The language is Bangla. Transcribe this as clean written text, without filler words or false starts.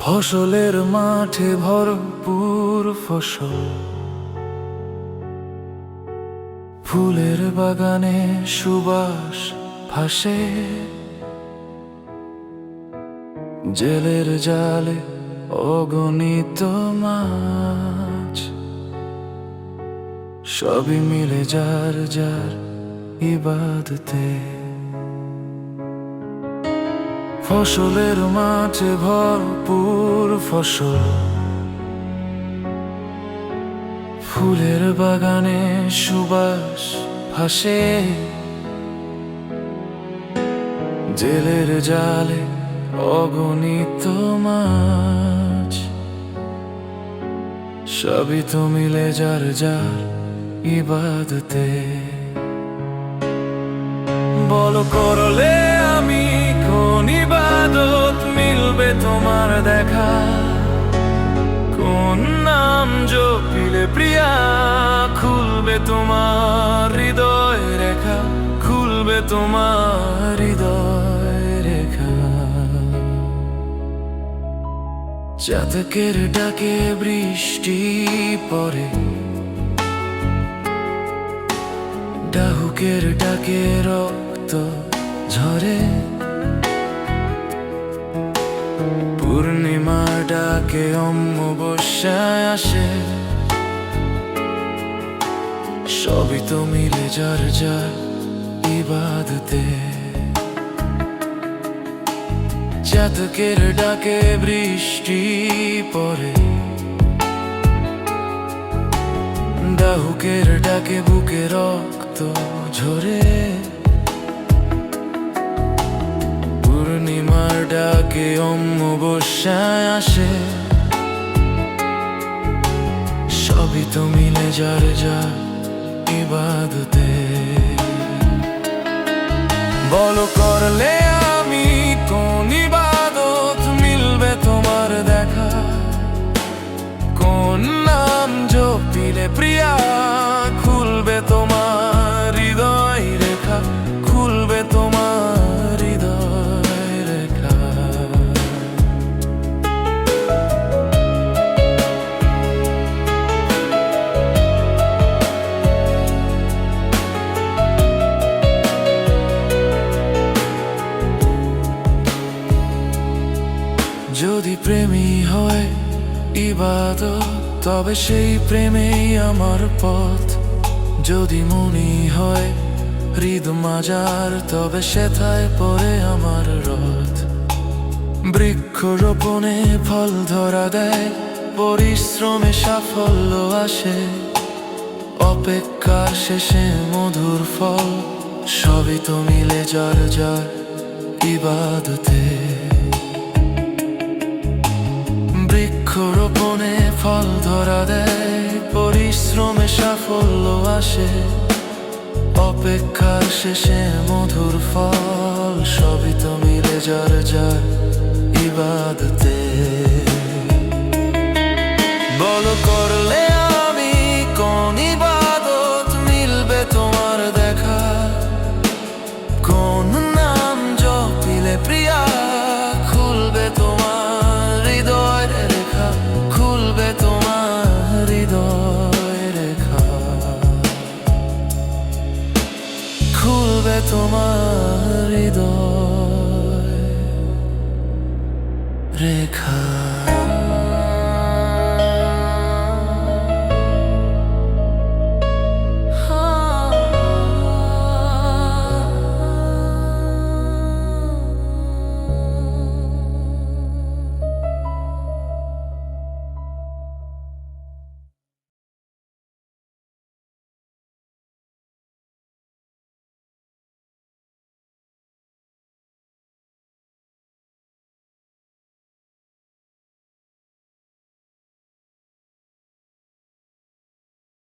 ফসলের মাঠে ভরপুর ফসল, ফুলের বাগানে সুবাস ভাসে, জেলের জালে অগণিত মাছ, সবই মিলে যার যার ইবাদতে। ফসলের মাঠে ভরপুর ফসল, ফুলের বাগানে সুবাস ভাসে, জেলের জালে অগণিত মাছ, সবই তো মিলে যার যার ইবাদতে। বলো করলে আমি কোন ইবাদত মিলবে তোমার দেখা, কোন নাম জপিলে প্রিয়া খুলবে তোমার হৃদয় রেখা, খুলবে তোমার হৃদয় রেখা। চাতকের ডাকে বৃষ্টি পড়ে, ডাহুকের ডাকে রক্ত ঝরে, পূর্ণিমার ডাকে অমাবস্যায় আসে, সবই তো মিলে যার যার ইবাদতে। চাতকের ডাকে বৃষ্টি পড়ে, ডাহুকের ডাকে বুকে রক্ত ঝরে, পূর্ণিমার ডাকে অমাবস্যায় আসে, সবই তো মিলে যার যার ইবাদতে। বলো করলে আমি কোন ইবাদত মিলবে তোমার দেখা, কোন নাম জপিলে প্রিয়া খুলবে তোমার হৃদয় রেখা, খুলবে তোমার হৃদয় রেখা। যদি প্রেমী হয় ইবাদত, তবে সেই প্রেমেই আমার পথ। যদি মনি হয় হৃদ মাজার, তবে সেথায় পড়ে আমার রথ। বৃক্ষরোপণে ফল ধরা দেয়, পরিশ্রমে সাফল্য আসে, অপেক্ষার শেষে মধুর ফল, সবই তো মিলে যার যার ইবাদতে। বৃক্ষরোপণে ফল ধরা দেয়, পরিশ্রমে সাফল্য আসে, অপেক্ষার শেষে মধুর ফল, সবই তো মিলে যার যার ইবাদতে। বলো কর